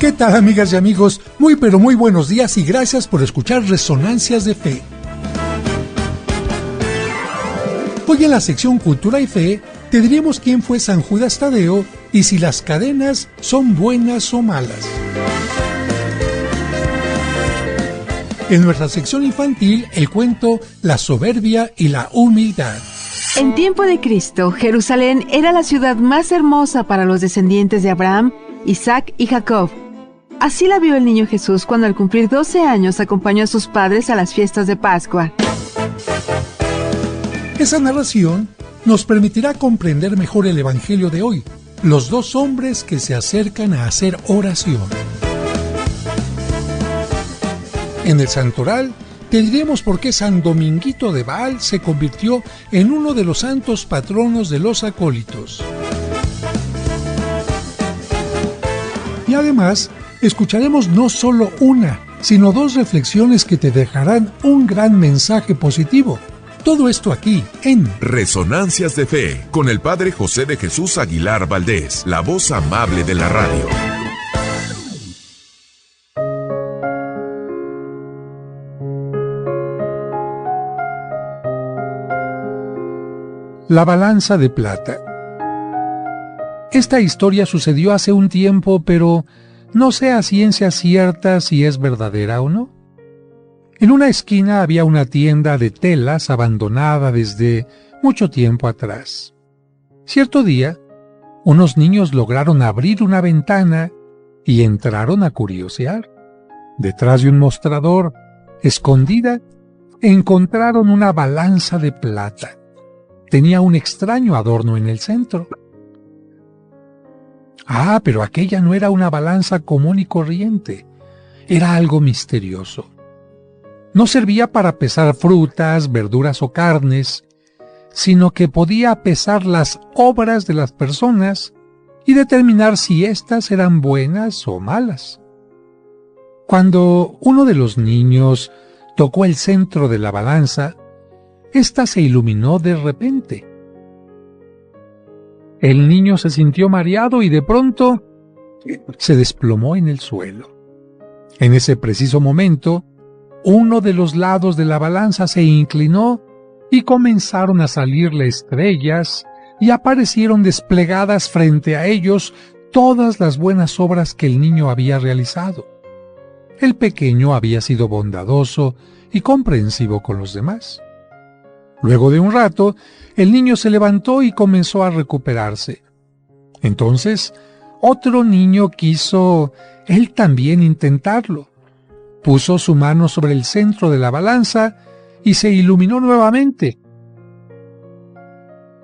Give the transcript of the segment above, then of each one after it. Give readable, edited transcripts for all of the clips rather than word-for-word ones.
¿Qué tal, amigas y amigos? Muy pero muy buenos días y gracias por escuchar Resonancias de Fe. Hoy en la sección Cultura y Fe te diremos quién fue San Judas Tadeo y si las cadenas son buenas o malas. En nuestra sección infantil, el cuento La soberbia y la humildad. En tiempo de Cristo, Jerusalén era la ciudad más hermosa para los descendientes de Abraham, Isaac y Jacob. Así la vio el niño Jesús cuando al cumplir 12 años acompañó a sus padres a las fiestas de Pascua. Esa narración nos permitirá comprender mejor el Evangelio de hoy, los dos hombres que se acercan a hacer oración. En el santoral te diremos por qué San Dominguito de Baal se convirtió en uno de los santos patronos de los acólitos. Y además, escucharemos no solo una, sino dos reflexiones que te dejarán un gran mensaje positivo. Todo esto aquí en Resonancias de Fe, con el Padre José de Jesús Aguilar Valdés, la voz amable de la radio. La balanza de plata. Esta historia sucedió hace un tiempo, pero no sé a ciencia cierta si es verdadera o no. En una esquina había una tienda de telas abandonada desde mucho tiempo atrás. Cierto día, unos niños lograron abrir una ventana y entraron a curiosear. Detrás de un mostrador, escondida, encontraron una balanza de plata. Tenía un extraño adorno en el centro. Ah, pero aquella no era una balanza común y corriente. Era algo misterioso. No servía para pesar frutas, verduras o carnes, sino que podía pesar las obras de las personas y determinar si éstas eran buenas o malas. Cuando uno de los niños tocó el centro de la balanza, ésta se iluminó de repente. El niño se sintió mareado y de pronto se desplomó en el suelo. En ese preciso momento, uno de los lados de la balanza se inclinó y comenzaron a salirle estrellas y aparecieron desplegadas frente a ellos todas las buenas obras que el niño había realizado. El pequeño había sido bondadoso y comprensivo con los demás. Luego de un rato, el niño se levantó y comenzó a recuperarse. Entonces, otro niño quiso él también intentarlo. Puso su mano sobre el centro de la balanza y se iluminó nuevamente.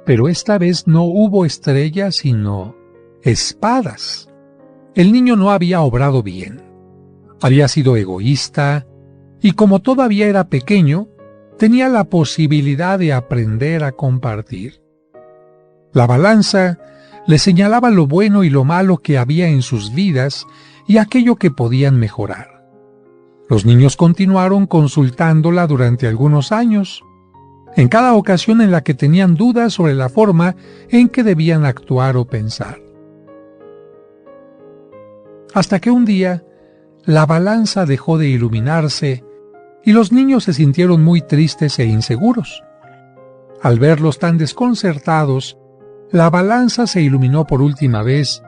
Pero esta vez no hubo estrellas, sino espadas. El niño no había obrado bien. Había sido egoísta y como todavía era pequeño, tenía la posibilidad de aprender a compartir. La balanza le señalaba lo bueno y lo malo que había en sus vidas y aquello que podían mejorar. Los niños continuaron consultándola durante algunos años, en cada ocasión en la que tenían dudas sobre la forma en que debían actuar o pensar. Hasta que un día, la balanza dejó de iluminarse y los niños se sintieron muy tristes e inseguros. Al verlos tan desconcertados, la balanza se iluminó por última vez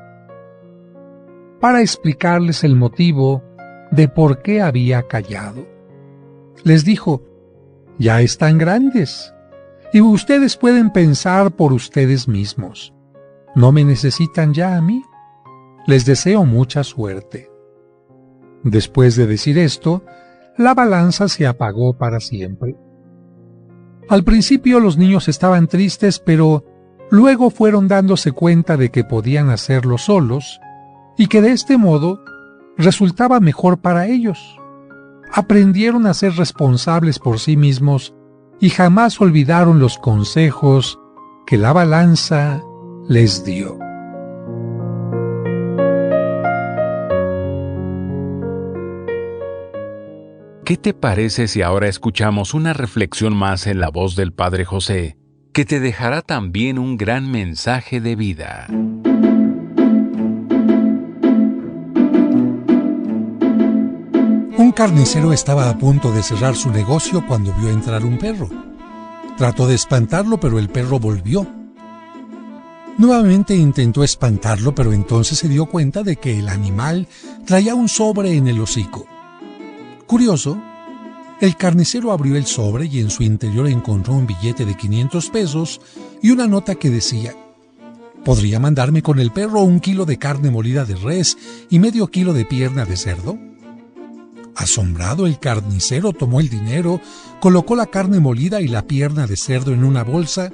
para explicarles el motivo de por qué había callado. Les dijo: ya están grandes y ustedes pueden pensar por ustedes mismos. No me necesitan ya a mí. Les deseo mucha suerte. Después de decir esto, la balanza se apagó para siempre. Al principio los niños estaban tristes, pero luego fueron dándose cuenta de que podían hacerlo solos y que de este modo resultaba mejor para ellos. Aprendieron a ser responsables por sí mismos y jamás olvidaron los consejos que la balanza les dio. ¿Qué te parece si ahora escuchamos una reflexión más en la voz del Padre José, que te dejará también un gran mensaje de vida? Un carnicero estaba a punto de cerrar su negocio cuando vio entrar un perro. Trató de espantarlo, pero el perro volvió. Nuevamente intentó espantarlo, pero entonces se dio cuenta de que el animal traía un sobre en el hocico. Curioso, el carnicero abrió el sobre y en su interior encontró un billete de 500 pesos y una nota que decía: ¿podría mandarme con el perro 1 kilo de carne molida de res y medio kilo de pierna de cerdo? Asombrado, el carnicero tomó el dinero, colocó la carne molida y la pierna de cerdo en una bolsa,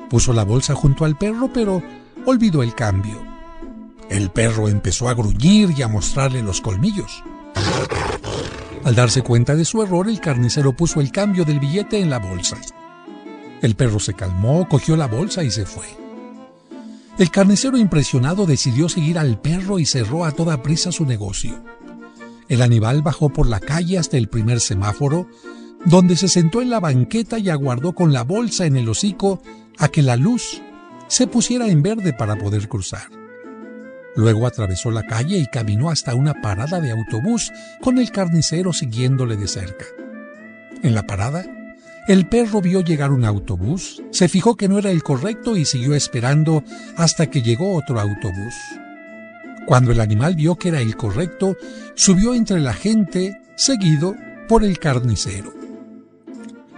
puso la bolsa junto al perro, pero olvidó el cambio. El perro empezó a gruñir y a mostrarle los colmillos. Al darse cuenta de su error, el carnicero puso el cambio del billete en la bolsa. El perro se calmó, cogió la bolsa y se fue. El carnicero, impresionado, decidió seguir al perro y cerró a toda prisa su negocio. El animal bajó por la calle hasta el primer semáforo, donde se sentó en la banqueta y aguardó con la bolsa en el hocico a que la luz se pusiera en verde para poder cruzar. Luego atravesó la calle y caminó hasta una parada de autobús con el carnicero siguiéndole de cerca. En la parada, el perro vio llegar un autobús, se fijó que no era el correcto y siguió esperando hasta que llegó otro autobús. Cuando el animal vio que era el correcto, subió entre la gente, seguido por el carnicero.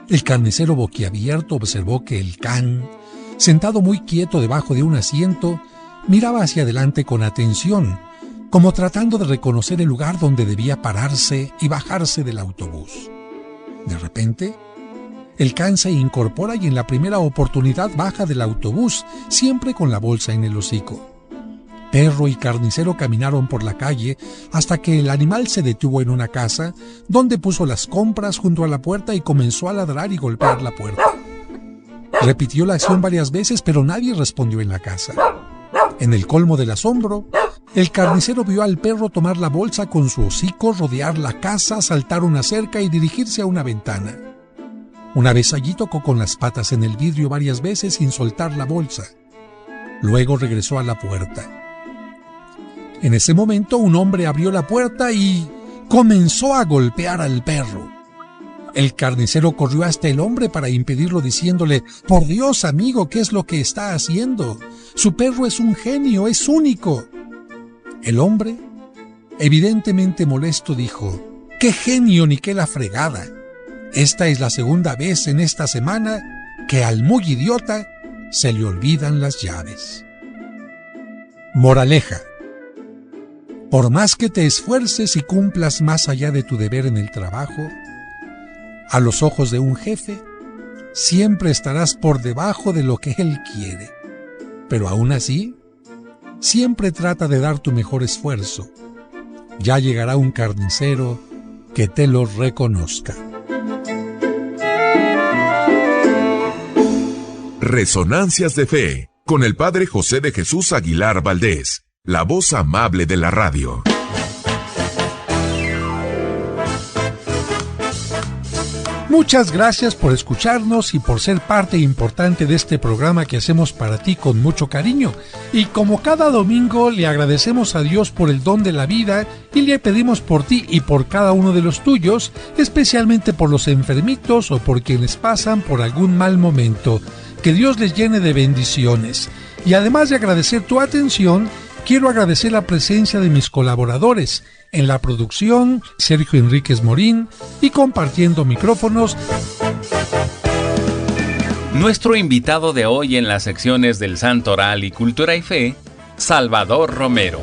El carnicero, boquiabierto, observó que el can, sentado muy quieto debajo de un asiento, miraba hacia adelante con atención, como tratando de reconocer el lugar donde debía pararse y bajarse del autobús. De repente, el can se incorpora y en la primera oportunidad baja del autobús, siempre con la bolsa en el hocico. Perro y carnicero caminaron por la calle hasta que el animal se detuvo en una casa, donde puso las compras junto a la puerta y comenzó a ladrar y golpear la puerta. Repitió la acción varias veces, pero nadie respondió en la casa. En el colmo del asombro, el carnicero vio al perro tomar la bolsa con su hocico, rodear la casa, saltar una cerca y dirigirse a una ventana. Una vez allí tocó con las patas en el vidrio varias veces sin soltar la bolsa. Luego regresó a la puerta. En ese momento un hombre abrió la puerta y comenzó a golpear al perro. El carnicero corrió hasta el hombre para impedirlo, diciéndole: «Por Dios, amigo, ¿qué es lo que está haciendo? Su perro es un genio, es único». El hombre, evidentemente molesto, dijo: «¿Qué genio ni qué la fregada? Esta es la segunda vez en esta semana que al muy idiota se le olvidan las llaves». Moraleja: por más que te esfuerces y cumplas más allá de tu deber en el trabajo, a los ojos de un jefe, siempre estarás por debajo de lo que él quiere. Pero aún así, siempre trata de dar tu mejor esfuerzo. Ya llegará un carnicero que te lo reconozca. Resonancias de Fe, con el Padre José de Jesús Aguilar Valdés, la voz amable de la radio. Muchas gracias por escucharnos y por ser parte importante de este programa que hacemos para ti con mucho cariño. Y como cada domingo, le agradecemos a Dios por el don de la vida y le pedimos por ti y por cada uno de los tuyos, especialmente por los enfermitos o por quienes pasan por algún mal momento. Que Dios les llene de bendiciones. Y además de agradecer tu atención, quiero agradecer la presencia de mis colaboradores. En la producción, Sergio Enríquez Morín, y compartiendo micrófonos, nuestro invitado de hoy en las secciones del Santo Oral y Cultura y Fe, Salvador Romero.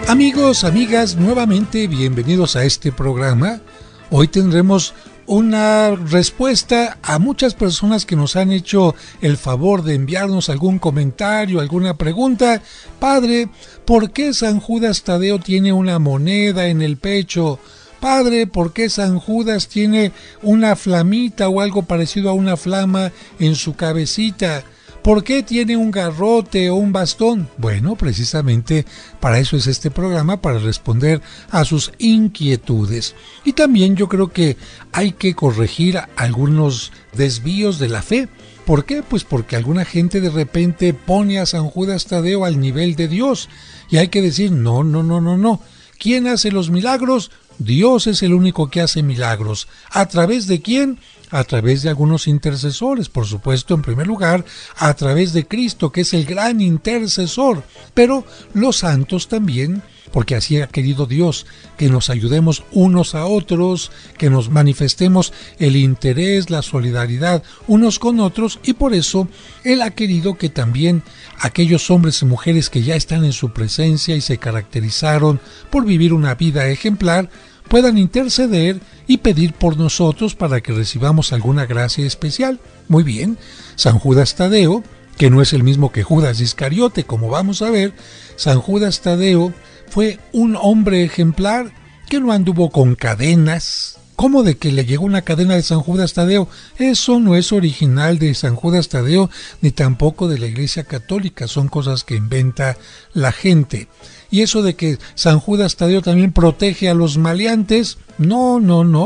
Amigos, amigas, nuevamente bienvenidos a este programa. Hoy tendremos una respuesta a muchas personas que nos han hecho el favor de enviarnos algún comentario, alguna pregunta. Padre, ¿por qué San Judas Tadeo tiene una moneda en el pecho? Padre, ¿por qué San Judas tiene una flamita o algo parecido a una flama en su cabecita? ¿Por qué tiene un garrote o un bastón? Bueno, precisamente para eso es este programa, para responder a sus inquietudes. Y también yo creo que hay que corregir algunos desvíos de la fe, ¿Por qué? Pues porque alguna gente de repente pone a San Judas Tadeo al nivel de Dios. Y hay que decir, no. ¿Quién hace los milagros? Dios es el único que hace milagros. ¿A través de quién? A través de algunos intercesores, por supuesto, en primer lugar, a través de Cristo, que es el gran intercesor. Pero los santos también, porque así ha querido Dios, que nos ayudemos unos a otros, que nos manifestemos el interés, la solidaridad unos con otros, y por eso Él ha querido que también aquellos hombres y mujeres que ya están en su presencia y se caracterizaron por vivir una vida ejemplar, puedan interceder y pedir por nosotros para que recibamos alguna gracia especial. Muy bien, San Judas Tadeo, que no es el mismo que Judas Iscariote, como vamos a ver, San Judas Tadeo fue un hombre ejemplar que no anduvo con cadenas. ¿Cómo de que le llegó una cadena de San Judas Tadeo? Eso no es original de San Judas Tadeo, ni tampoco de la Iglesia Católica, son cosas que inventa la gente. Y eso de que San Judas Tadeo también protege a los maleantes, no,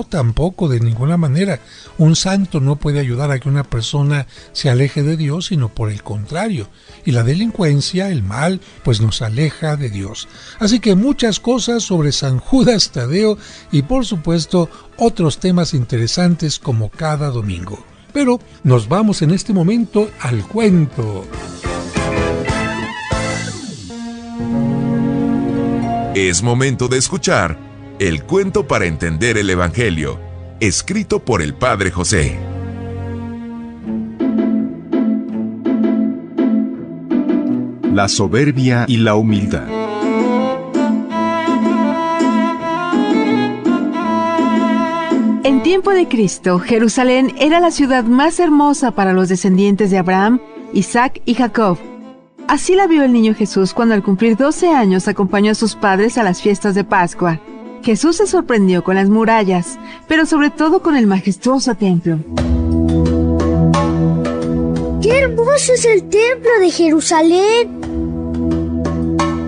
tampoco, de ninguna manera. Un santo no puede ayudar a que una persona se aleje de Dios, sino por el contrario. Y la delincuencia, el mal, pues nos aleja de Dios. Así que muchas cosas sobre San Judas Tadeo y por supuesto otros temas interesantes como cada domingo. Pero nos vamos en este momento al cuento. Es momento de escuchar el cuento para entender el Evangelio, escrito por el Padre José. La soberbia y la humildad. En tiempo de Cristo, Jerusalén era la ciudad más hermosa para los descendientes de Abraham, Isaac y Jacob. Así la vio el niño Jesús cuando al cumplir 12 años acompañó a sus padres a las fiestas de Pascua. Jesús se sorprendió con las murallas, pero sobre todo con el majestuoso templo. ¡Qué hermoso es el templo de Jerusalén!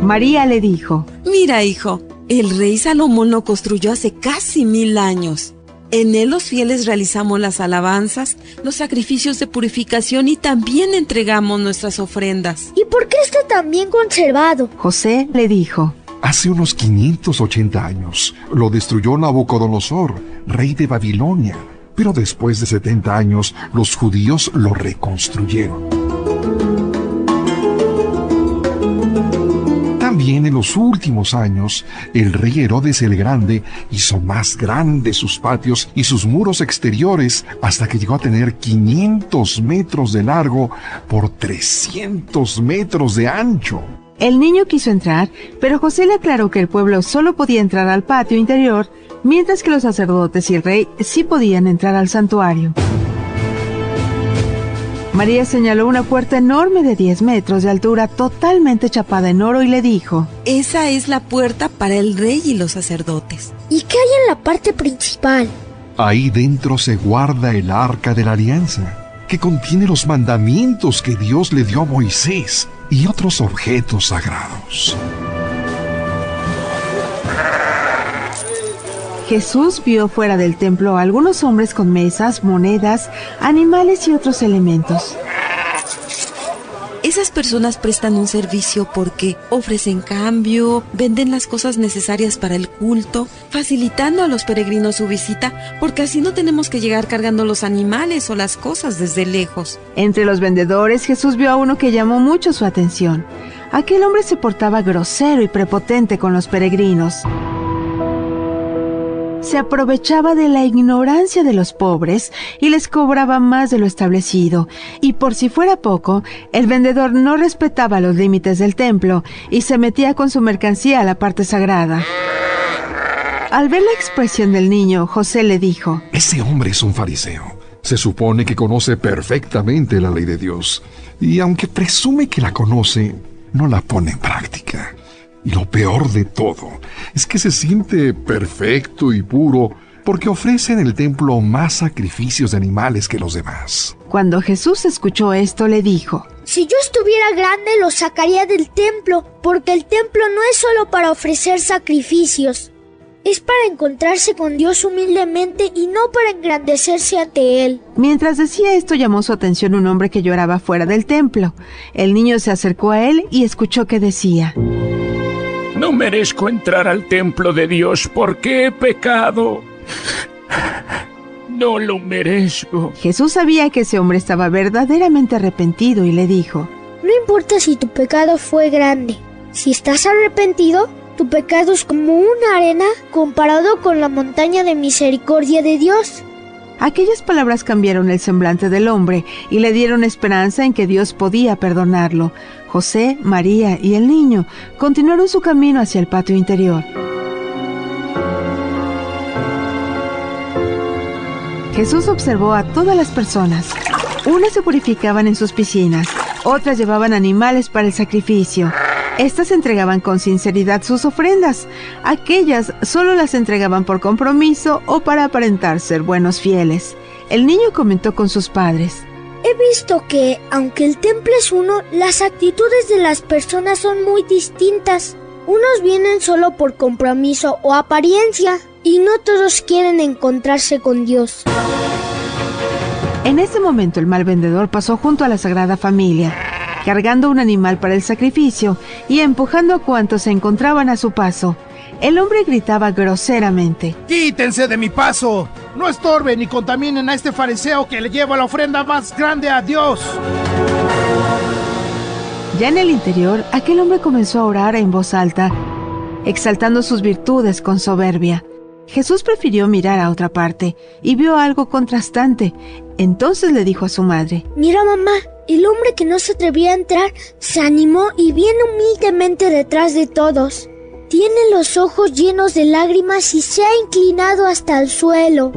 María le dijo: Mira, hijo, el rey Salomón lo construyó hace casi 1000 años. En él los fieles realizamos las alabanzas, los sacrificios de purificación y también entregamos nuestras ofrendas. ¿Y por qué está tan bien conservado? José le dijo: Hace unos 580 años lo destruyó Nabucodonosor, rey de Babilonia, pero después de 70 años los judíos lo reconstruyeron. También en los últimos años, el rey Herodes el Grande hizo más grandes sus patios y sus muros exteriores hasta que llegó a tener 500 metros de largo por 300 metros de ancho. El niño quiso entrar, pero José le aclaró que el pueblo solo podía entrar al patio interior, mientras que los sacerdotes y el rey sí podían entrar al santuario. María señaló una puerta enorme de 10 metros de altura, totalmente chapada en oro, y le dijo: Esa es la puerta para el rey y los sacerdotes. ¿Y qué hay en la parte principal? Ahí dentro se guarda el Arca de la Alianza, que contiene los mandamientos que Dios le dio a Moisés y otros objetos sagrados. Jesús vio fuera del templo a algunos hombres con mesas, monedas, animales y otros elementos. Esas personas prestan un servicio porque ofrecen cambio, venden las cosas necesarias para el culto, facilitando a los peregrinos su visita, porque así no tenemos que llegar cargando los animales o las cosas desde lejos. Entre los vendedores, Jesús vio a uno que llamó mucho su atención. Aquel hombre se portaba grosero y prepotente con los peregrinos. Se aprovechaba de la ignorancia de los pobres y les cobraba más de lo establecido. Y por si fuera poco, el vendedor no respetaba los límites del templo y se metía con su mercancía a la parte sagrada. Al ver la expresión del niño, José le dijo: Ese hombre es un fariseo. Se supone que conoce perfectamente la ley de Dios. Y aunque presume que la conoce, no la pone en práctica. Y lo peor de todo es que se siente perfecto y puro porque ofrece en el templo más sacrificios de animales que los demás. Cuando Jesús escuchó esto, le dijo: Si yo estuviera grande, lo sacaría del templo, porque el templo no es solo para ofrecer sacrificios. es para encontrarse con Dios humildemente y no para engrandecerse ante Él. Mientras decía esto, llamó su atención un hombre que lloraba fuera del templo. El niño se acercó a él y escuchó que decía: No merezco entrar al templo de Dios porque he pecado. No lo merezco. Jesús sabía que ese hombre estaba verdaderamente arrepentido y le dijo: No importa si tu pecado fue grande. Si estás arrepentido, tu pecado es como una arena comparado con la montaña de misericordia de Dios. Aquellas palabras cambiaron el semblante del hombre y le dieron esperanza en que Dios podía perdonarlo. José, María y el niño continuaron su camino hacia el patio interior. Jesús observó a todas las personas. Unas se purificaban en sus piscinas, otras llevaban animales para el sacrificio. Estas entregaban con sinceridad sus ofrendas. Aquellas solo las entregaban por compromiso o para aparentar ser buenos fieles. El niño comentó con sus padres: He visto que, aunque el templo es uno, las actitudes de las personas son muy distintas. Unos vienen solo por compromiso o apariencia, y no todos quieren encontrarse con Dios. En ese momento el mal vendedor pasó junto a la Sagrada Familia, cargando un animal para el sacrificio y empujando a cuantos se encontraban a su paso. El hombre gritaba groseramente: ¡Quítense de mi paso! ¡No estorben ni contaminen a este fariseo que le lleva la ofrenda más grande a Dios! Ya en el interior, aquel hombre comenzó a orar en voz alta, exaltando sus virtudes con soberbia. Jesús prefirió mirar a otra parte y vio algo contrastante. Entonces le dijo a su madre: Mira, mamá, el hombre que no se atrevía a entrar se animó y viene humildemente detrás de todos. Tiene los ojos llenos de lágrimas y se ha inclinado hasta el suelo.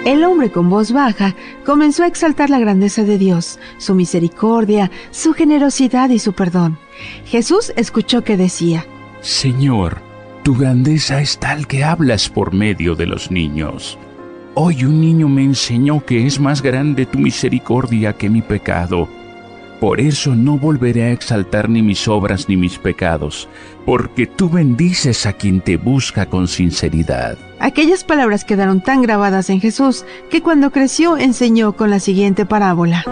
El hombre con voz baja comenzó a exaltar la grandeza de Dios, su misericordia, su generosidad y su perdón. Jesús escuchó que decía: Señor, tu grandeza es tal que hablas por medio de los niños. Hoy un niño me enseñó que es más grande tu misericordia que mi pecado. Por eso no volveré a exaltar ni mis obras ni mis pecados, porque tú bendices a quien te busca con sinceridad. Aquellas palabras quedaron tan grabadas en Jesús que cuando creció enseñó con la siguiente parábola.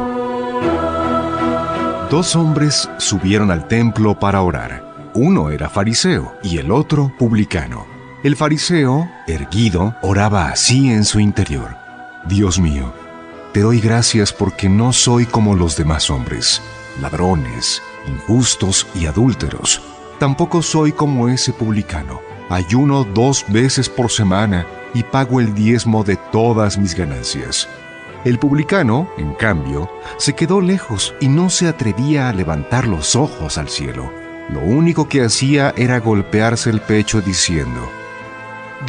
2 hombres subieron al templo para orar. Uno era fariseo y el otro publicano. El fariseo, erguido, oraba así en su interior: Dios mío, te doy gracias porque no soy como los demás hombres, ladrones, injustos y adúlteros. Tampoco soy como ese publicano. Ayuno 2 veces por semana y pago el diezmo de todas mis ganancias. El publicano, en cambio, se quedó lejos y no se atrevía a levantar los ojos al cielo. Lo único que hacía era golpearse el pecho diciendo: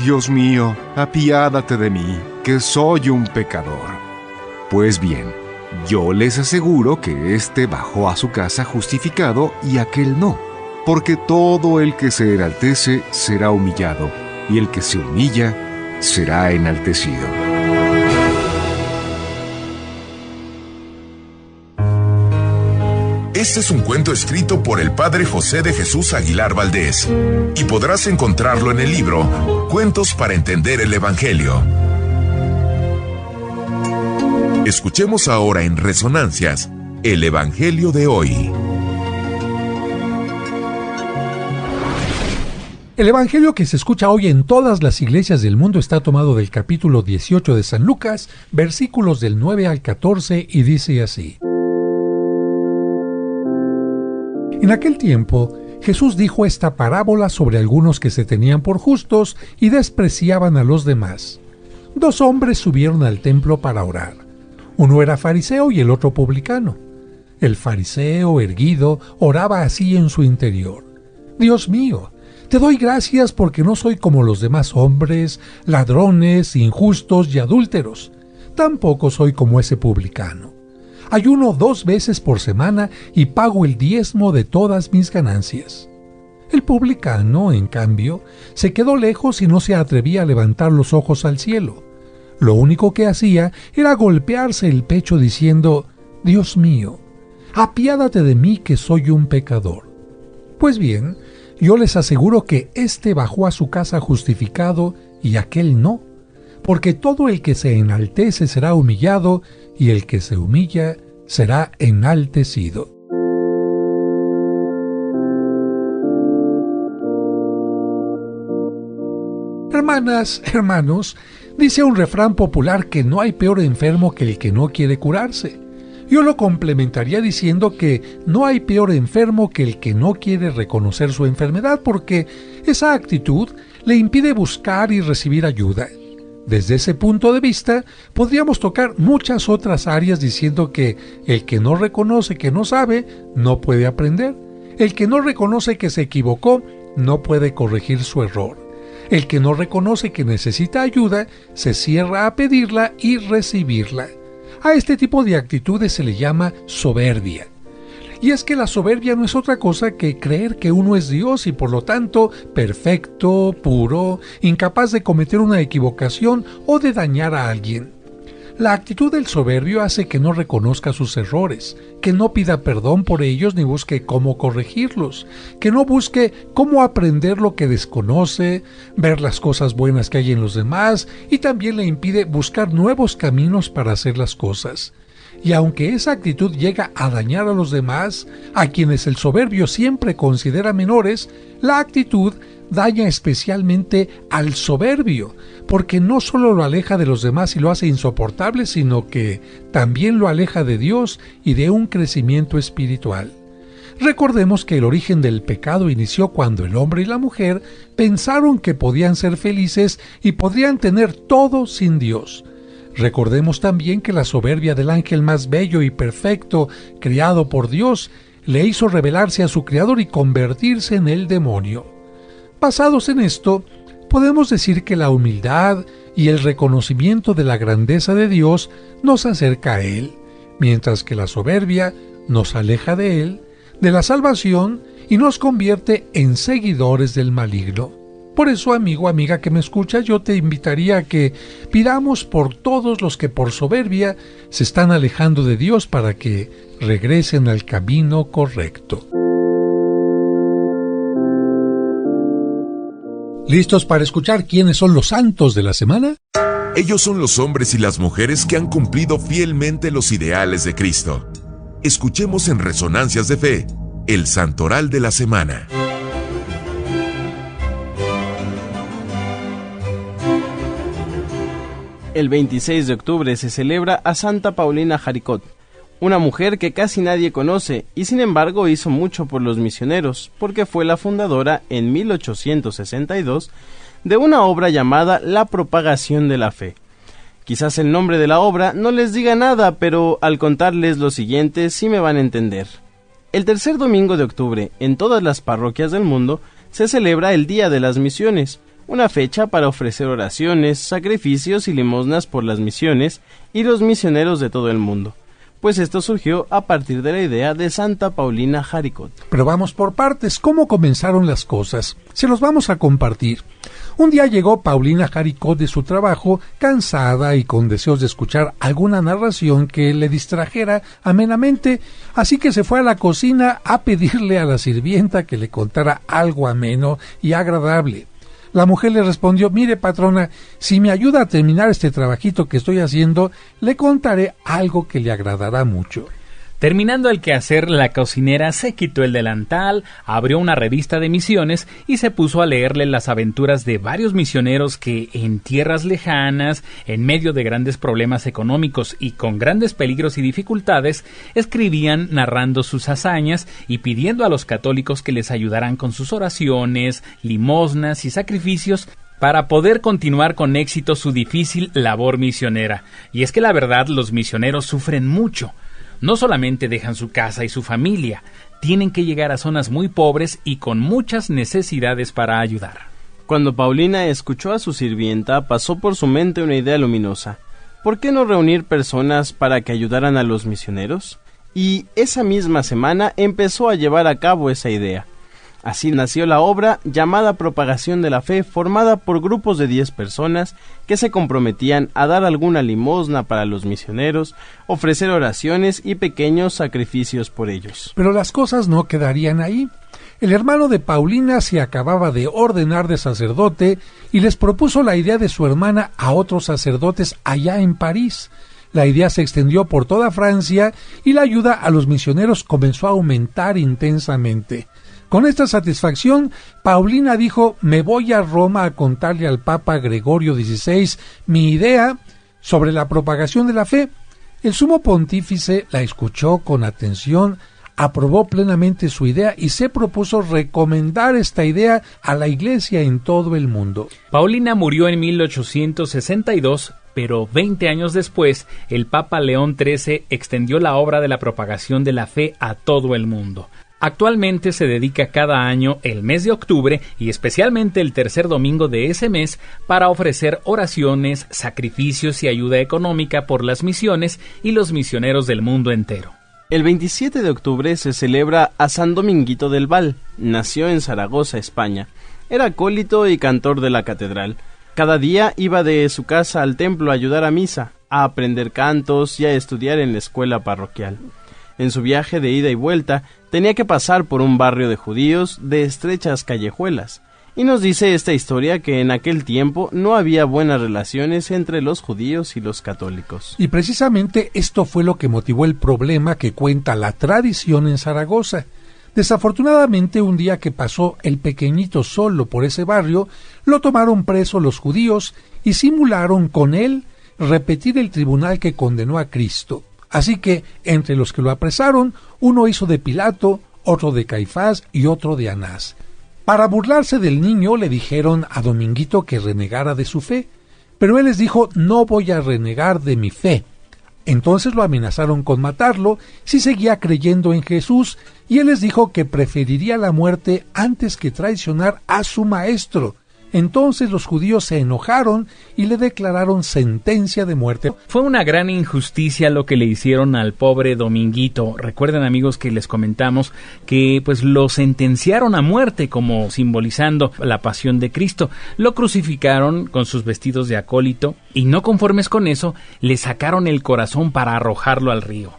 Dios mío, apiádate de mí, que soy un pecador. Pues bien, yo les aseguro que éste bajó a su casa justificado y aquel no, porque todo el que se enaltece será humillado, y el que se humilla será enaltecido. Este es un cuento escrito por el padre José de Jesús Aguilar Valdés y podrás encontrarlo en el libro Cuentos para entender el Evangelio. Escuchemos ahora en Resonancias el Evangelio de hoy. El Evangelio que se escucha hoy en todas las iglesias del mundo está tomado del capítulo 18 de San Lucas, versículos del 9 al 14, y dice así. En aquel tiempo, Jesús dijo esta parábola sobre algunos que se tenían por justos y despreciaban a los demás. 2 hombres subieron al templo para orar. Uno era fariseo y el otro publicano. El fariseo, erguido, oraba así en su interior: Dios mío, te doy gracias porque no soy como los demás hombres, ladrones, injustos y adúlteros. Tampoco soy como ese publicano. Ayuno 2 veces por semana y pago el diezmo de todas mis ganancias. El publicano, en cambio, se quedó lejos y no se atrevía a levantar los ojos al cielo. Lo único que hacía era golpearse el pecho diciendo: Dios mío, apiádate de mí que soy un pecador. Pues bien, Yo les aseguro que éste bajó a su casa justificado y aquel no, porque todo el que se enaltece será humillado, y el que se humilla será enaltecido. Hermanas, hermanos, dice un refrán popular que no hay peor enfermo que el que no quiere curarse. Yo lo complementaría diciendo que no hay peor enfermo que el que no quiere reconocer su enfermedad, porque esa actitud le impide buscar y recibir ayuda. Desde ese punto de vista, podríamos tocar muchas otras áreas diciendo que el que no reconoce que no sabe, no puede aprender. El que no reconoce que se equivocó, no puede corregir su error. El que no reconoce que necesita ayuda, se cierra a pedirla y recibirla. A este tipo de actitudes se le llama soberbia. Y es que la soberbia no es otra cosa que creer que uno es Dios y por lo tanto perfecto, puro, incapaz de cometer una equivocación o de dañar a alguien. La actitud del soberbio hace que no reconozca sus errores, que no pida perdón por ellos ni busque cómo corregirlos, que no busque cómo aprender lo que desconoce, ver las cosas buenas que hay en los demás, y también le impide buscar nuevos caminos para hacer las cosas. Y aunque esa actitud llega a dañar a los demás, a quienes el soberbio siempre considera menores, la actitud daña especialmente al soberbio, porque no solo lo aleja de los demás y lo hace insoportable, sino que también lo aleja de Dios y de un crecimiento espiritual. Recordemos que el origen del pecado inició cuando el hombre y la mujer pensaron que podían ser felices y podrían tener todo sin Dios. Recordemos también que la soberbia del ángel más bello y perfecto, creado por Dios, le hizo rebelarse a su Creador y convertirse en el demonio. Basados en esto, podemos decir que la humildad y el reconocimiento de la grandeza de Dios nos acerca a Él, mientras que la soberbia nos aleja de Él, de la salvación, y nos convierte en seguidores del maligno. Por eso, amigo, amiga que me escuchas, yo te invitaría a que pidamos por todos los que por soberbia se están alejando de Dios para que regresen al camino correcto. ¿Listos para escuchar quiénes son los santos de la semana? Ellos son los hombres y las mujeres que han cumplido fielmente los ideales de Cristo. Escuchemos en Resonancias de Fe, el Santoral de la Semana. El 26 de octubre se celebra a Santa Paulina Jaricot, una mujer que casi nadie conoce y sin embargo hizo mucho por los misioneros, porque fue la fundadora en 1862 de una obra llamada La Propagación de la Fe. Quizás el nombre de la obra no les diga nada, pero al contarles lo siguiente sí me van a entender. El tercer domingo de octubre, en todas las parroquias del mundo, se celebra el Día de las Misiones, una fecha para ofrecer oraciones, sacrificios y limosnas por las misiones y los misioneros de todo el mundo, pues esto surgió a partir de la idea de Santa Paulina Jaricot. Pero vamos por partes. ¿Cómo comenzaron las cosas? Se los vamos a compartir. Un día llegó Paulina Jaricot de su trabajo, cansada y con deseos de escuchar alguna narración que le distrajera amenamente, así que se fue a la cocina a pedirle a la sirvienta que le contara algo ameno y agradable. La mujer le respondió: mire, patrona, si me ayuda a terminar este trabajito que estoy haciendo, le contaré algo que le agradará mucho. Terminando el quehacer, la cocinera se quitó el delantal, abrió una revista de misiones y se puso a leerle las aventuras de varios misioneros que, en tierras lejanas, en medio de grandes problemas económicos y con grandes peligros y dificultades, escribían narrando sus hazañas y pidiendo a los católicos que les ayudaran con sus oraciones, limosnas y sacrificios para poder continuar con éxito su difícil labor misionera. Y es que la verdad, los misioneros sufren mucho. No solamente dejan su casa y su familia, tienen que llegar a zonas muy pobres y con muchas necesidades para ayudar. Cuando Paulina escuchó a su sirvienta, pasó por su mente una idea luminosa. ¿Por qué no reunir personas para que ayudaran a los misioneros? Y esa misma semana empezó a llevar a cabo esa idea. Así nació la obra llamada Propagación de la Fe, formada por grupos de 10 personas que se comprometían a dar alguna limosna para los misioneros, ofrecer oraciones y pequeños sacrificios por ellos. Pero las cosas no quedarían ahí. El hermano de Paulina se acababa de ordenar de sacerdote y les propuso la idea de su hermana a otros sacerdotes allá en París. La idea se extendió por toda Francia y la ayuda a los misioneros comenzó a aumentar intensamente. Con esta satisfacción, Paulina dijo: me voy a Roma a contarle al Papa Gregorio XVI mi idea sobre la propagación de la fe. El sumo pontífice la escuchó con atención, aprobó plenamente su idea y se propuso recomendar esta idea a la Iglesia en todo el mundo. Paulina murió en 1862, pero 20 años después, el Papa León XIII extendió la obra de la propagación de la fe a todo el mundo. Actualmente se dedica cada año el mes de octubre y especialmente el tercer domingo de ese mes para ofrecer oraciones, sacrificios y ayuda económica por las misiones y los misioneros del mundo entero. El 27 de octubre se celebra a San Dominguito del Val. Nació en Zaragoza, España. Era acólito y cantor de la catedral. Cada día iba de su casa al templo a ayudar a misa, a aprender cantos y a estudiar en la escuela parroquial. En su viaje de ida y vuelta, tenía que pasar por un barrio de judíos de estrechas callejuelas. Y nos dice esta historia que en aquel tiempo no había buenas relaciones entre los judíos y los católicos. Y precisamente esto fue lo que motivó el problema que cuenta la tradición en Zaragoza. Desafortunadamente, un día que pasó el pequeñito solo por ese barrio, lo tomaron preso los judíos y simularon con él repetir el tribunal que condenó a Cristo. Así que, entre los que lo apresaron, uno hizo de Pilato, otro de Caifás y otro de Anás. Para burlarse del niño le dijeron a Dominguito que renegara de su fe, pero él les dijo: no voy a renegar de mi fe. Entonces lo amenazaron con matarlo si seguía creyendo en Jesús, y él les dijo que preferiría la muerte antes que traicionar a su maestro. Entonces los judíos se enojaron y le declararon sentencia de muerte. Fue una gran injusticia lo que le hicieron al pobre Dominguito. Recuerden, amigos, que les comentamos que pues lo sentenciaron a muerte, como simbolizando la pasión de Cristo. Lo crucificaron con sus vestidos de acólito y, no conformes con eso, le sacaron el corazón para arrojarlo al río.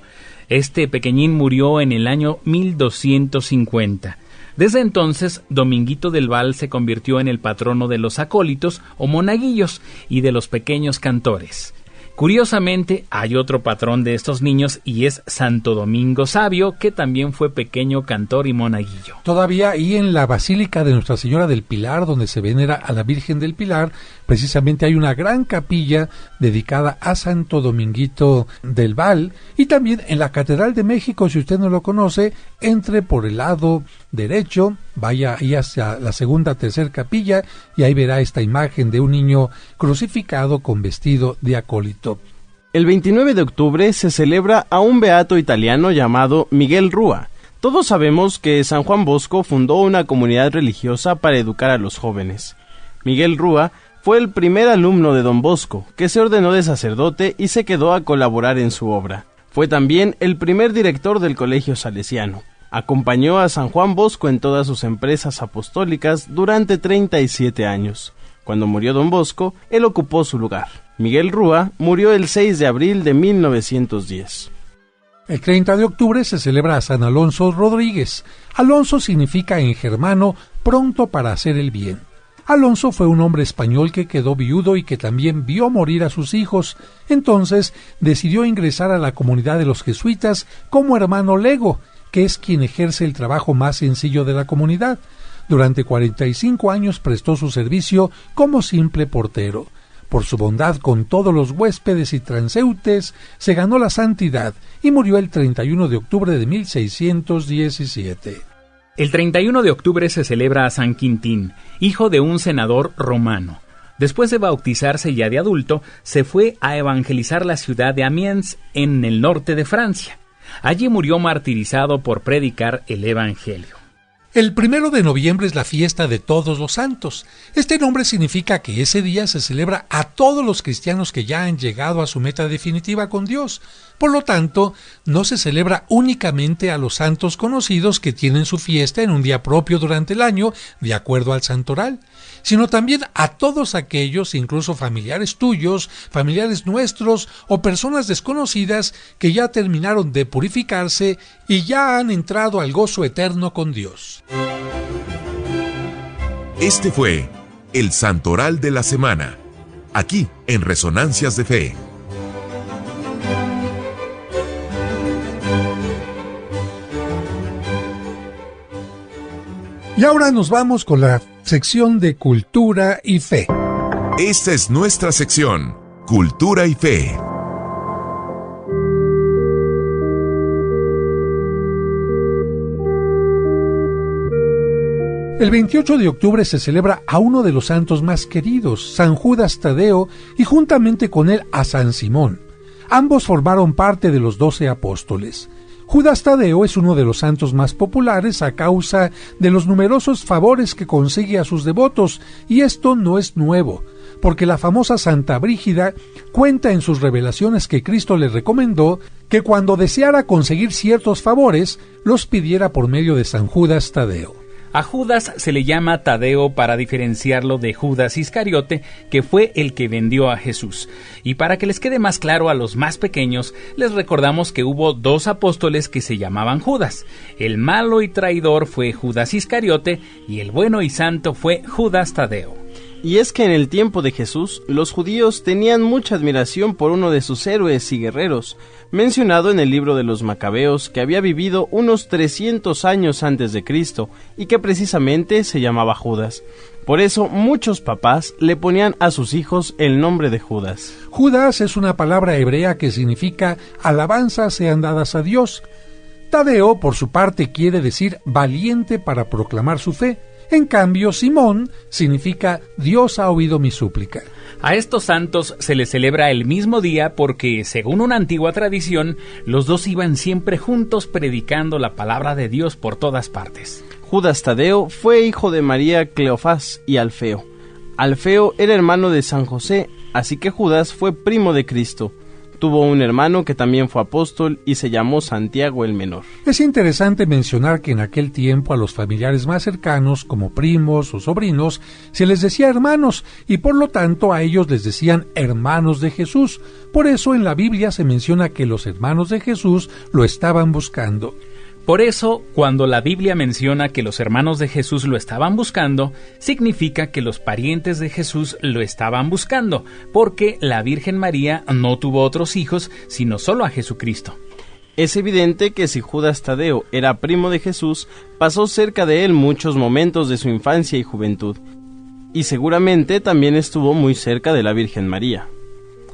Este pequeñín murió en el año 1250. Desde entonces, Dominguito del Val se convirtió en el patrono de los acólitos o monaguillos y de los pequeños cantores. Curiosamente, hay otro patrón de estos niños y es Santo Domingo Sabio, que también fue pequeño cantor y monaguillo. Todavía ahí en la Basílica de Nuestra Señora del Pilar, donde se venera a la Virgen del Pilar, precisamente hay una gran capilla dedicada a Santo Dominguito del Val, y también en la Catedral de México, si usted no lo conoce, entre por el lado derecho, vaya ahí hacia la segunda, tercera capilla, y ahí verá esta imagen de un niño crucificado con vestido de acólito. El 29 de octubre se celebra a un beato italiano llamado Miguel Rúa. Todos sabemos que San Juan Bosco fundó una comunidad religiosa para educar a los jóvenes. Miguel Rúa fue el primer alumno de Don Bosco, que se ordenó de sacerdote y se quedó a colaborar en su obra. Fue también el primer director del Colegio Salesiano. Acompañó a San Juan Bosco en todas sus empresas apostólicas durante 37 años. Cuando murió Don Bosco, él ocupó su lugar. Miguel Rúa murió el 6 de abril de 1910. El 30 de octubre se celebra a San Alonso Rodríguez. Alonso significa en germano pronto para hacer el bien. Alonso fue un hombre español que quedó viudo y que también vio morir a sus hijos. Entonces decidió ingresar a la comunidad de los jesuitas como hermano lego, que es quien ejerce el trabajo más sencillo de la comunidad. Durante 45 años prestó su servicio como simple portero. Por su bondad con todos los huéspedes y transeúntes, se ganó la santidad y murió el 31 de octubre de 1617. El 31 de octubre se celebra a San Quintín, hijo de un senador romano. Después de bautizarse ya de adulto, se fue a evangelizar la ciudad de Amiens, en el norte de Francia. Allí murió martirizado por predicar el Evangelio. El 1 de noviembre es la fiesta de Todos los Santos. Este nombre significa que ese día se celebra a todos los cristianos que ya han llegado a su meta definitiva con Dios. Por lo tanto, no se celebra únicamente a los santos conocidos que tienen su fiesta en un día propio durante el año, de acuerdo al santoral, sino también a todos aquellos, incluso familiares tuyos, familiares nuestros o personas desconocidas que ya terminaron de purificarse y ya han entrado al gozo eterno con Dios. Este fue el Santoral de la Semana, aquí en Resonancias de Fe. Y ahora nos vamos con la sección de Cultura y Fe. Esta es nuestra sección, Cultura y Fe. El 28 de octubre se celebra a uno de los santos más queridos, San Judas Tadeo, y juntamente con él a San Simón. Ambos formaron parte de los 12 apóstoles. Judas Tadeo es uno de los santos más populares a causa de los numerosos favores que consigue a sus devotos, y esto no es nuevo, porque la famosa Santa Brígida cuenta en sus revelaciones que Cristo le recomendó que cuando deseara conseguir ciertos favores, los pidiera por medio de San Judas Tadeo. A Judas se le llama Tadeo para diferenciarlo de Judas Iscariote, que fue el que vendió a Jesús. Y para que les quede más claro a los más pequeños, les recordamos que hubo 2 apóstoles que se llamaban Judas. El malo y traidor fue Judas Iscariote y el bueno y santo fue Judas Tadeo. Y es que en el tiempo de Jesús, los judíos tenían mucha admiración por uno de sus héroes y guerreros, mencionado en el libro de los Macabeos, que había vivido unos 300 años antes de Cristo, y que precisamente se llamaba Judas. Por eso muchos papás le ponían a sus hijos el nombre de Judas. Judas es una palabra hebrea que significa alabanzas sean dadas a Dios. Tadeo, por su parte, quiere decir valiente para proclamar su fe. En cambio, Simón significa Dios ha oído mi súplica. A estos santos se les celebra el mismo día porque, según una antigua tradición, los dos iban siempre juntos predicando la palabra de Dios por todas partes. Judas Tadeo fue hijo de María Cleofás y Alfeo. Alfeo era hermano de San José, así que Judas fue primo de Cristo. Tuvo un hermano que también fue apóstol y se llamó Santiago el Menor. Es interesante mencionar que en aquel tiempo a los familiares más cercanos, como primos o sobrinos, se les decía hermanos y por lo tanto a ellos les decían hermanos de Jesús. Por eso en la Biblia se menciona que los hermanos de Jesús lo estaban buscando. Por eso, cuando la Biblia menciona que los hermanos de Jesús lo estaban buscando, significa que los parientes de Jesús lo estaban buscando, porque la Virgen María no tuvo otros hijos, sino solo a Jesucristo. Es evidente que si Judas Tadeo era primo de Jesús, pasó cerca de él muchos momentos de su infancia y juventud, y seguramente también estuvo muy cerca de la Virgen María.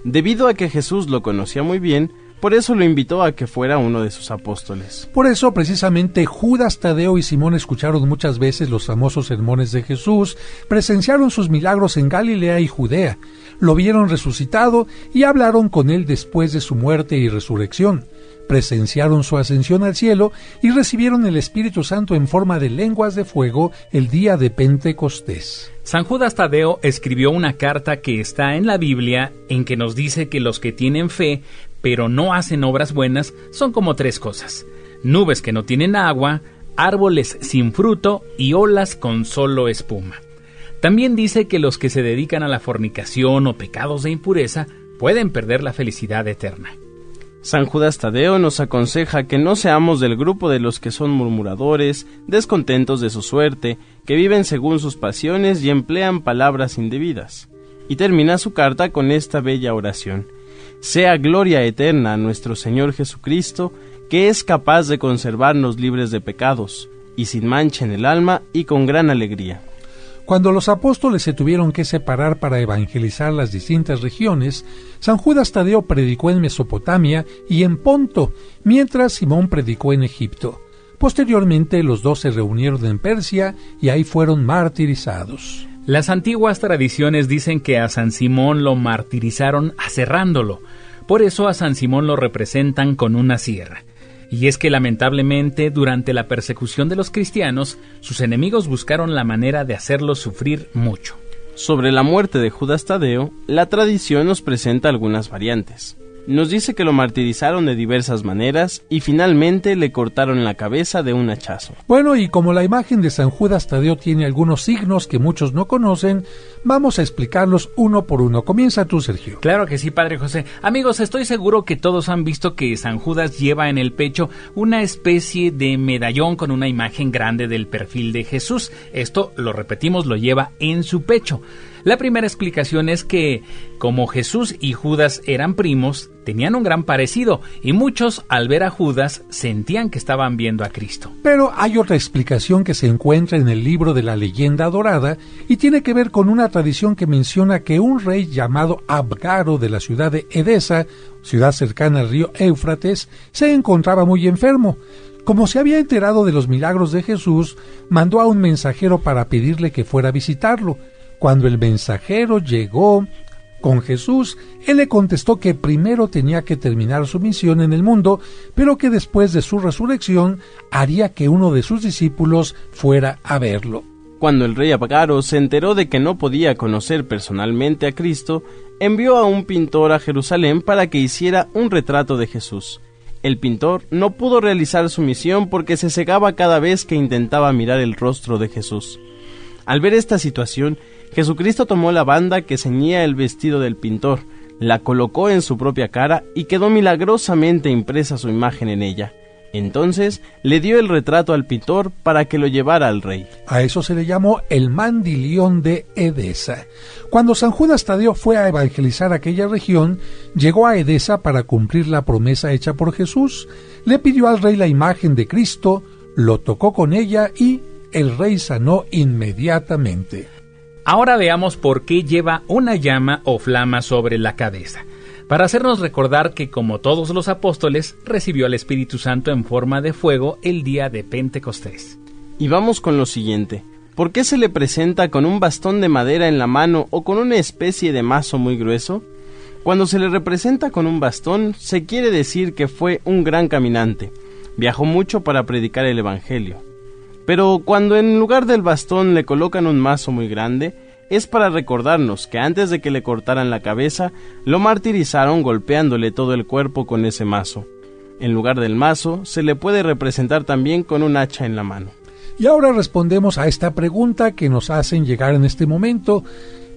Debido a que Jesús lo conocía muy bien, por eso lo invitó a que fuera uno de sus apóstoles. Por eso, precisamente, Judas Tadeo y Simón escucharon muchas veces los famosos sermones de Jesús, presenciaron sus milagros en Galilea y Judea, lo vieron resucitado y hablaron con él después de su muerte y resurrección. Presenciaron su ascensión al cielo y recibieron el Espíritu Santo en forma de lenguas de fuego el día de Pentecostés. San Judas Tadeo escribió una carta que está en la Biblia en que nos dice que los que tienen fe pero no hacen obras buenas son como 3 cosas: nubes que no tienen agua, árboles sin fruto y olas con solo espuma. También dice que los que se dedican a la fornicación o pecados de impureza pueden perder la felicidad eterna. San Judas Tadeo nos aconseja que no seamos del grupo de los que son murmuradores, descontentos de su suerte, que viven según sus pasiones y emplean palabras indebidas. Y termina su carta con esta bella oración: sea gloria eterna a nuestro Señor Jesucristo, que es capaz de conservarnos libres de pecados, y sin mancha en el alma y con gran alegría. Cuando los apóstoles se tuvieron que separar para evangelizar las distintas regiones, San Judas Tadeo predicó en Mesopotamia y en Ponto, mientras Simón predicó en Egipto. Posteriormente los 2 se reunieron en Persia y ahí fueron martirizados. Las antiguas tradiciones dicen que a San Simón lo martirizaron aserrándolo. Por eso a San Simón lo representan con una sierra. Y es que lamentablemente durante la persecución de los cristianos, sus enemigos buscaron la manera de hacerlos sufrir mucho. Sobre la muerte de Judas Tadeo, la tradición nos presenta algunas variantes. Nos dice que lo martirizaron de diversas maneras y finalmente le cortaron la cabeza de un hachazo. Bueno, y como la imagen de San Judas Tadeo tiene algunos signos que muchos no conocen, vamos a explicarlos uno por uno. Comienza tú, Sergio. Claro que sí, Padre José. Amigos, estoy seguro que todos han visto que San Judas lleva en el pecho una especie de medallón con una imagen grande del perfil de Jesús. Esto, lo repetimos, lo lleva en su pecho. La primera explicación es que, como Jesús y Judas eran primos, tenían un gran parecido y muchos, al ver a Judas, sentían que estaban viendo a Cristo. Pero hay otra explicación que se encuentra en el libro de la Leyenda Dorada y tiene que ver con una tradición que menciona que un rey llamado Abgaro de la ciudad de Edesa, ciudad cercana al río Éufrates, se encontraba muy enfermo. Como se había enterado de los milagros de Jesús, mandó a un mensajero para pedirle que fuera a visitarlo. Cuando el mensajero llegó con Jesús, él le contestó que primero tenía que terminar su misión en el mundo, pero que después de su resurrección haría que uno de sus discípulos fuera a verlo. Cuando el rey Abgaro se enteró de que no podía conocer personalmente a Cristo, envió a un pintor a Jerusalén para que hiciera un retrato de Jesús. El pintor no pudo realizar su misión porque se cegaba cada vez que intentaba mirar el rostro de Jesús. Al ver esta situación, Jesucristo tomó la banda que ceñía el vestido del pintor, la colocó en su propia cara y quedó milagrosamente impresa su imagen en ella. Entonces le dio el retrato al pintor para que lo llevara al rey. A eso se le llamó el Mandilión de Edesa. Cuando San Judas Tadeo fue a evangelizar aquella región, llegó a Edesa para cumplir la promesa hecha por Jesús. Le pidió al rey la imagen de Cristo, lo tocó con ella y el rey sanó inmediatamente. Ahora veamos por qué lleva una llama o flama sobre la cabeza. Para hacernos recordar que, como todos los apóstoles, recibió al Espíritu Santo en forma de fuego el día de Pentecostés. Y vamos con lo siguiente. ¿Por qué se le presenta con un bastón de madera en la mano o con una especie de mazo muy grueso? Cuando se le representa con un bastón, se quiere decir que fue un gran caminante. Viajó mucho para predicar el Evangelio. Pero cuando en lugar del bastón le colocan un mazo muy grande, es para recordarnos que antes de que le cortaran la cabeza, lo martirizaron golpeándole todo el cuerpo con ese mazo. En lugar del mazo, se le puede representar también con un hacha en la mano. Y ahora respondemos a esta pregunta que nos hacen llegar en este momento.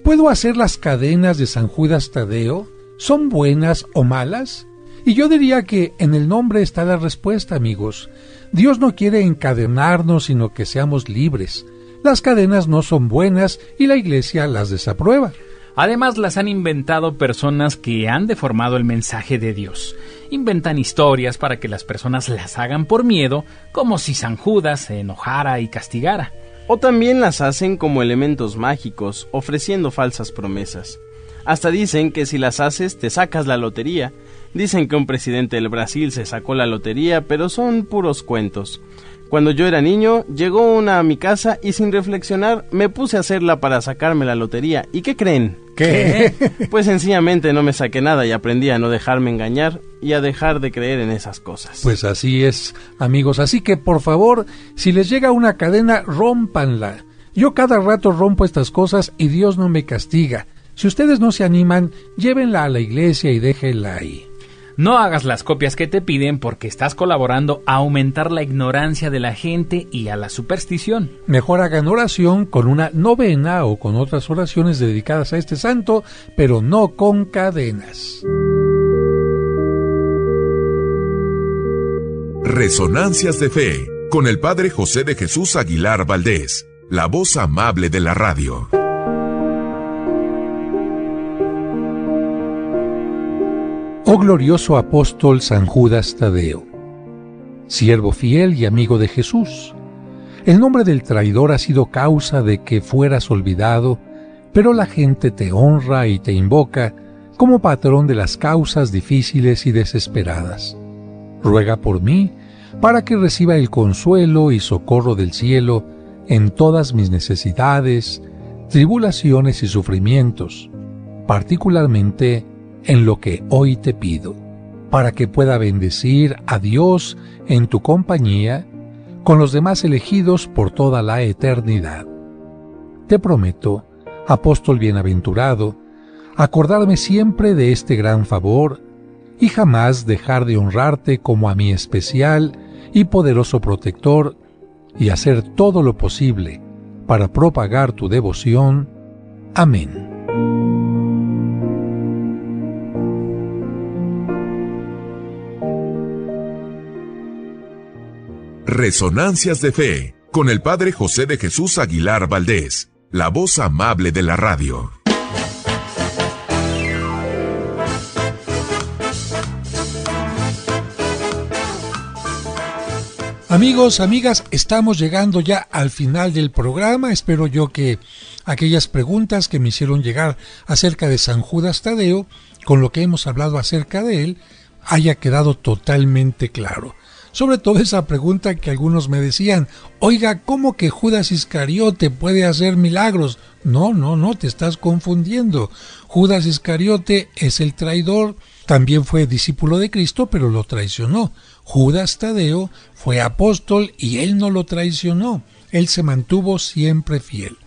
¿Puedo hacer las cadenas de San Judas Tadeo? ¿Son buenas o malas? Y yo diría que en el nombre está la respuesta, amigos. Dios no quiere encadenarnos, sino que seamos libres. Las cadenas no son buenas y la Iglesia las desaprueba. Además, las han inventado personas que han deformado el mensaje de Dios. Inventan historias para que las personas las hagan por miedo, como si San Judas se enojara y castigara. O también las hacen como elementos mágicos, ofreciendo falsas promesas. Hasta dicen que si las haces te sacas la lotería. Dicen que un presidente del Brasil se sacó la lotería, pero son puros cuentos. Cuando yo era niño, llegó una a mi casa y sin reflexionar me puse a hacerla para sacarme la lotería. ¿Y qué creen? ¿Qué? Pues sencillamente no me saqué nada y aprendí a no dejarme engañar y a dejar de creer en esas cosas. Pues así es, amigos. Así que, por favor, si les llega una cadena, rómpanla. Yo cada rato rompo estas cosas y Dios no me castiga. Si ustedes no se animan, llévenla a la iglesia y déjenla ahí. No hagas las copias que te piden porque estás colaborando a aumentar la ignorancia de la gente y a la superstición. Mejor hagan oración con una novena o con otras oraciones dedicadas a este santo, pero no con cadenas. Resonancias de Fe, con el Padre José de Jesús Aguilar Valdés, la voz amable de la radio. Oh glorioso apóstol San Judas Tadeo, siervo fiel y amigo de Jesús, el nombre del traidor ha sido causa de que fueras olvidado, pero la gente te honra y te invoca como patrón de las causas difíciles y desesperadas. Ruega por mí para que reciba el consuelo y socorro del cielo en todas mis necesidades, tribulaciones y sufrimientos, particularmente en lo que hoy te pido, para que pueda bendecir a Dios en tu compañía con los demás elegidos por toda la eternidad. Te prometo, apóstol bienaventurado, acordarme siempre de este gran favor y jamás dejar de honrarte como a mi especial y poderoso protector, y hacer todo lo posible para propagar tu devoción. Amén. Resonancias de Fe, con el Padre José de Jesús Aguilar Valdés, la voz amable de la radio. Amigos, amigas, estamos llegando ya al final del programa. Espero yo que aquellas preguntas que me hicieron llegar acerca de San Judas Tadeo, con lo que hemos hablado acerca de él, haya quedado totalmente claro. Sobre todo esa pregunta que algunos me decían: oiga, ¿cómo que Judas Iscariote puede hacer milagros? No, te estás confundiendo. Judas Iscariote es el traidor, también fue discípulo de Cristo, pero lo traicionó. Judas Tadeo fue apóstol y él no lo traicionó, él se mantuvo siempre fiel.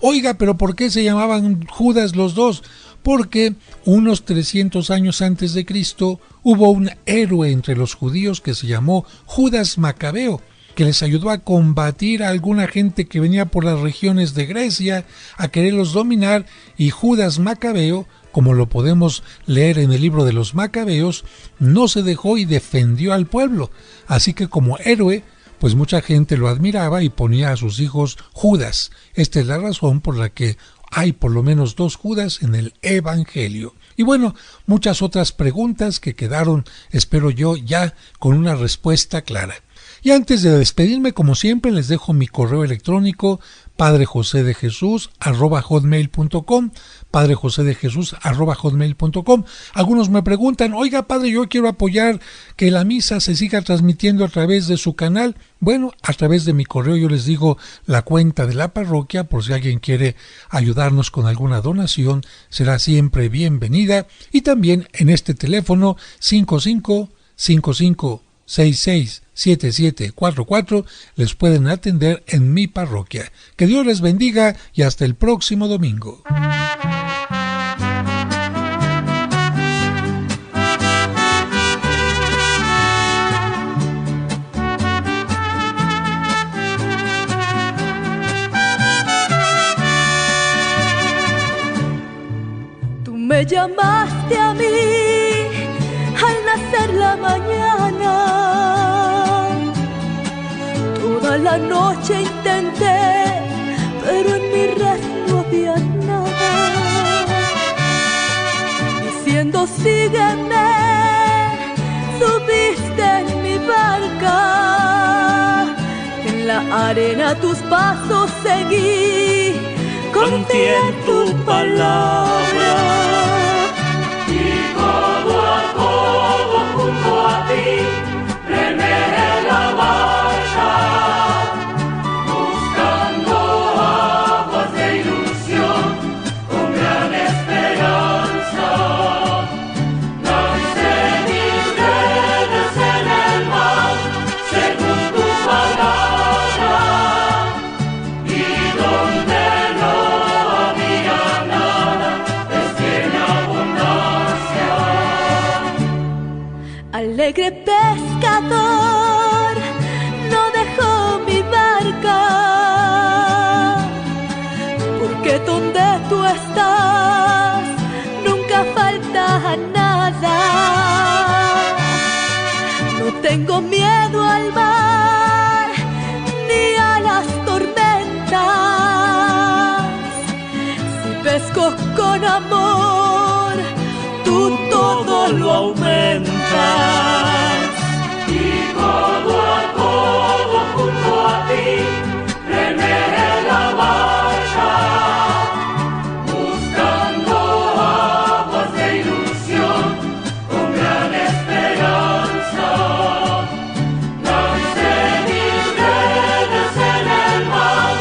Oiga, ¿pero por qué se llamaban Judas los dos? Porque unos 300 años antes de Cristo hubo un héroe entre los judíos que se llamó Judas Macabeo, que les ayudó a combatir a alguna gente que venía por las regiones de Grecia a quererlos dominar, y Judas Macabeo, como lo podemos leer en el libro de los Macabeos, no se dejó y defendió al pueblo. Así que como héroe, pues mucha gente lo admiraba y ponía a sus hijos Judas. Esta es la razón por la que hay por lo menos 2 Judas en el Evangelio. Y bueno, muchas otras preguntas que quedaron, espero yo, ya con una respuesta clara. Y antes de despedirme, como siempre, les dejo mi correo electrónico padrejosedejesus@hotmail.com, padrejosedejesus@hotmail.com. Algunos me preguntan: oiga, padre, yo quiero apoyar que la misa se siga transmitiendo a través de su canal. Bueno, a través de mi correo yo les digo la cuenta de la parroquia, por si alguien quiere ayudarnos con alguna donación, será siempre bienvenida. Y también en este teléfono 5555667744 les pueden atender en mi parroquia. Que Dios les bendiga y hasta el próximo domingo. Tú me llamaste a mí al nacer la mañana. Toda la noche intenté, pero en mi red no había nada. Diciendo sígueme, subiste en mi barca. En la arena tus pasos seguí, confié en tu palabra. Y codo a codo junto a ti, remé la marcha, buscando aguas de ilusión, con gran esperanza. Lancé mis redes en el mar, según tu palabra, y donde no había nada, tiene abundancia. Alegre pescador, no dejó mi barca, porque donde tú estás nunca falta nada. No tengo miedo al mar ni a las tormentas. Si pesco con amor, tú todo lo aumentas. Y codo a codo junto a ti, remé la marcha, buscando aguas de ilusión, con gran esperanza. Lancé mis redes en el mar,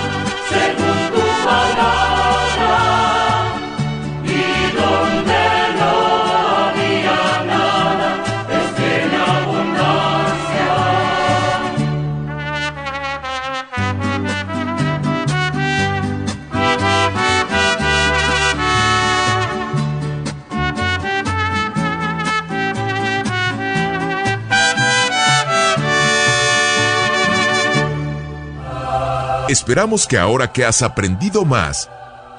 según tu palabra, y donde no había nada, Esperamos que ahora que has aprendido más,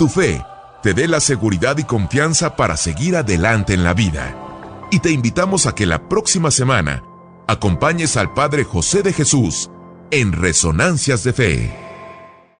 tu fe te dé la seguridad y confianza para seguir adelante en la vida. Y te invitamos a que la próxima semana acompañes al Padre José de Jesús en Resonancias de Fe.